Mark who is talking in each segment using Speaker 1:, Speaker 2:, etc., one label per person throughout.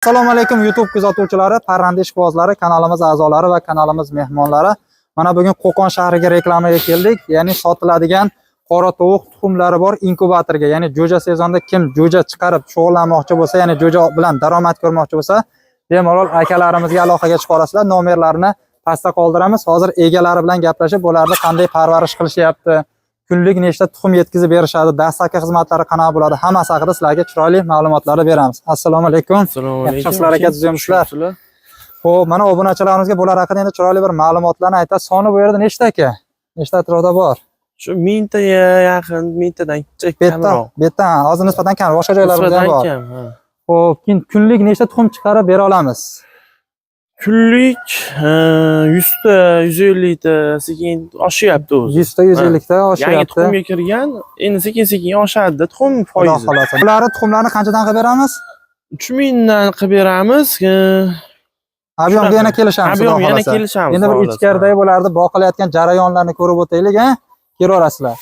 Speaker 1: Assalomu alaykum YouTube kuzatuvchilari, parranda ishqibozlari, kanalimiz a'zolari va kanalimiz mehmonlari. Mana bugun Qo'qon shahriga reklamaga keldik. Ya'ni sotiladigan qora tovuq tuxumlari bor inkubatorga. Ya'ni jo'ja sezonida kim jo'ja chiqarib shug'ullanmoqchi bo'lsa, ya'ni jo'ja bilan daromad ko'rmoqchi bo'lsa, bemalol akalarimizga aloqaga chiqarasizlar. Nomerlarini pastda qoldiramiz. Hozir egalari bilan gaplashib, ularni qanday parvarish qilishyapti, kunlik nechta tuxum yetkazib berishadi, dastlabki xizmatlari qanaqa bo'ladi, hammasi haqida sizlarga chiroyli ma'lumotlarni beramiz. Assalomu alaykum.
Speaker 2: Assalomu alaykum.
Speaker 1: Yaxshilar aka, tuzamsizlar. Xo'p, mana obunachilarimizga bular haqida endi chiroyli bir ma'lumotlarni aytasiz. Soni bu yerda nechta aka? Nechta atrofda bor?
Speaker 2: Shu 1000 taga yaqin, 1000 tadan kamroq.
Speaker 1: Betdan, hozir nisbatan kam, boshqa joylarda ham bor. Xo'p, kunlik nechta tuxum chiqarib bera olamiz?
Speaker 2: Kunlik 100 ta, 150 ta sekin oshyapti o'zi.
Speaker 1: 100 ta, 150 ta oshyapti.
Speaker 2: Yangi tuxumga kirgan, endi sekin-sekin oshadi tuxum foizi.
Speaker 1: Bularni tuxumlarni qanchadan qilib beramiz?
Speaker 2: 3000 dan qilib beramiz.
Speaker 1: Abyomga yana kelishamiz.
Speaker 2: Abyomga yana kelishamiz.
Speaker 1: Endi bir ichkaridagi bularni boqilayotgan jarayonlarni ko'rib o'taylik, ha? Kelaverasizlar.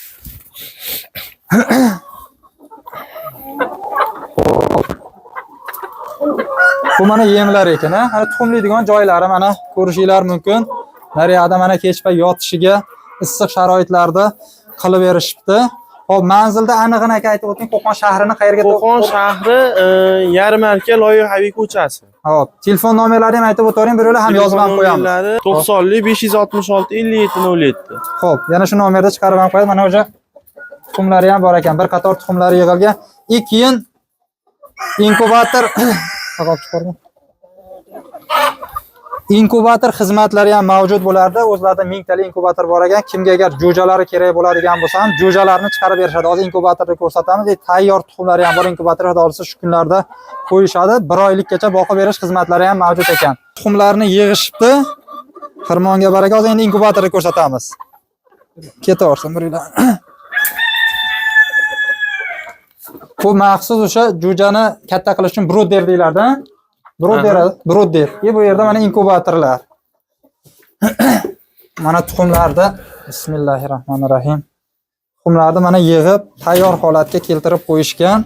Speaker 1: Bu mana yemlar ekan, ha? Mana tuxumlaydigan joylari mana ko'rishinglar mumkin. Nariyada mana kechpa yotishiga issiq sharoitlarda qilib berishibdi. Hop, manzilda aniqini aytib o'ting, Qo'qon shahrini qayerga?
Speaker 2: Qo'qon shahri Yarmarka loyihaviy ko'chasi.
Speaker 1: Hop, telefon nomerlarini ham aytib o'tavering, birovlar ham yozib ham qo'yamiz.
Speaker 2: 90 566 5707.
Speaker 1: Xo'p, yana shu nomerda chiqarib ham qo'yadi. Mana o'sha tuxumlari ham bor ekan. Bir qator tuxumlari yig'ilgan. Keyin inkubator inkubator xizmatlari ham mavjud bo'lardi. O'zlarida 1000 tali inkubator bor ekan. Kimga agar jo'jalari kerak bo'ladigan bo'lsa ham jo'jalarni chiqarib berishadi. Hozir inkubatorda ko'rsatamiz. Tayyor tuxumlari ham bor inkubatorga, hozir shu kunlarda qo'yishadi. 1 oylikgacha boqib berish xizmatlari ham mavjud ekan. Tuxumlarni yig'ishibdi. Xirmonga baraka. Hozir endi inkubatorda ko'rsatamiz. Ketaversin biringlar. Bu maxsus o'sha jo'jani katta qilish uchun brooder deyiladi. Brooder. Bu yerda mana inkubatorlar. Mana tuxumlarni bismillahirrohmanirrohim. Tuxumlarni mana yig'ib tayyor holatga keltirib qo'yishgan.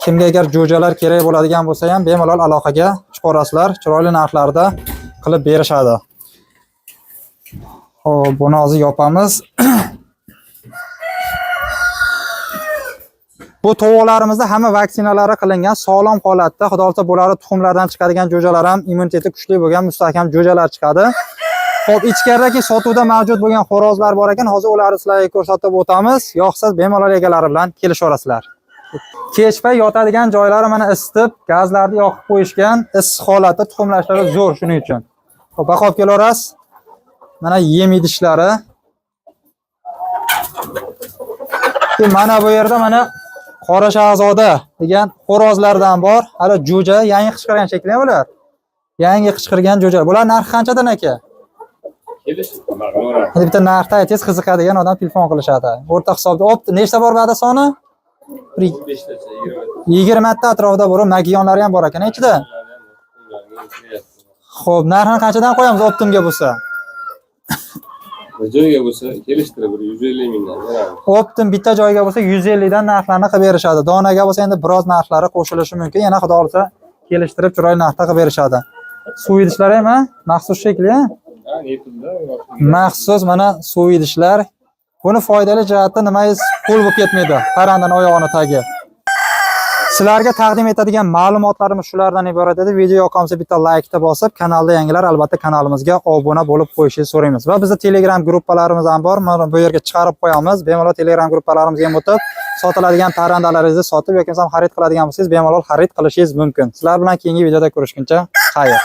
Speaker 1: Kimga agar jo'jalar kerak bo'ladigan bo'lsa ham bemalol aloqaga chiqarasizlar. Chiroyli narxlarda qilib berishadi. Xo'p, buni hozir yopamiz. Bu tovuqlarimizda hamma vaksinalari qilingan, sog'lom holatda. Xudo xolasa bularni tuxumlardan chiqadigan jo'jalar ham immuniteti kuchli bo'lgan, mustahkam jo'jalar chiqadi. Xo'p, ichkaridagi sotuvda mavjud bo'lgan xo'rozlar bor ekan. Hozir ularni sizlarga ko'rsatib o'tamiz. Yo'qsa bemalol egalari bilan kelishaverasizlar. Kechpa yotadigan joylari mana isitib, gazlarni yoqib qo'yishgan, issiq holatda tuxumlashlari zo'r shuning uchun. Xo'p, baqib kelaverasiz. Mana yem idishlari. Mana bu yerda mana Qora shahzoda degan xo'rozlardan bor. Hali jo'ja, yangi qichqirgan shekilli bular. Yangi qichqirgan jo'ja. Bular narxi qanchadan aka? Bitta narxni aytingiz, qiziqadigan odam telefon qilishadi. O'rta hisobda. Opti, nechta bor ba'da soni? 20 ta atrofida bor. Magionlari ham bor ekan ichida. Xo'p, narxini qanchadan qo'yamiz optimga bo'lsa?
Speaker 3: Joyga bo'lsa kelishtirib 150 mingdan beramiz.
Speaker 1: Optim bitta joyga bo'lsa 150 dan narxlarni qilib berishadi. Donaga bo'lsa endi biroz narxlari qo'shilishi mumkin. Yana xudo xolasa kelishtirib chiroyli narxda qilib berishadi. Suv idishlar ham maxsus shekli, ha? Maxsus mana suv idishlar. Buni foydali jihati nimangiz qo'l bo'lib ketmaydi. Parrandaning oyog'ini tagi. Sizlarga taqdim etadigan ma'lumotlarimiz shulardan iborat edi. Video yoqamsa bitta like bosib, kanalda yangilar albatta kanalimizga obuna bo'lib qo'yishingizni so'raymiz. Va bizning Telegram gruppalarimiz ham bor. Mana bu yerga chiqarib qo'yamiz. Bemalol Telegram gruppalarimizga ham o'tib, sotiladigan parrandalaringizni sotib yoki xarid qiladigan bo'lsangiz, bemalol xarid qilishingiz mumkin. Sizlar bilan keyingi videoda ko'rishguncha, xayr.